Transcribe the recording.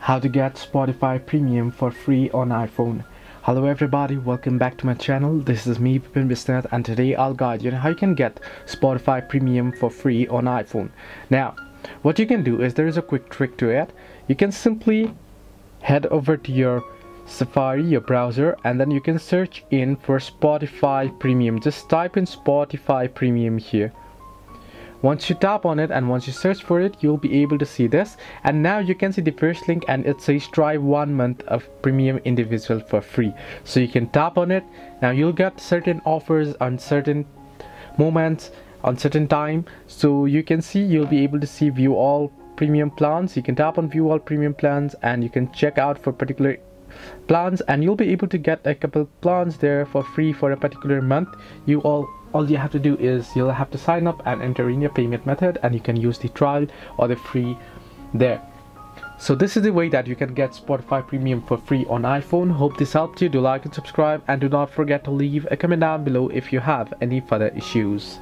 How to get Spotify Premium for free on iPhone. Hello everybody, welcome back to my channel. This is me, Bipin Bisnath, and today I'll guide you on how you can get Spotify Premium for free on iPhone. Now, what you can do is there is a quick trick to it. You can simply head over to your Safari, your browser, and then you can search in for Spotify Premium. Just type in Spotify Premium here. Once you tap on it and once you search for it, you'll be able to see this, and now you can see the first link and it says try 1 month of premium individual for free. So you can tap on it. Now you'll get certain offers on certain moments on certain time, so you can see you'll be able to see view all premium plans. You can tap on view all premium plans and you can check out for particular plans, and you'll be able to get a couple plans there for free for a particular month. All you have to do is you'll have to sign up and enter in your payment method, and you can use the trial or the free there. So this is the way that you can get Spotify Premium for free on iPhone. Hope this helped you. Do like and subscribe, and do not forget to leave a comment down below if you have any further issues.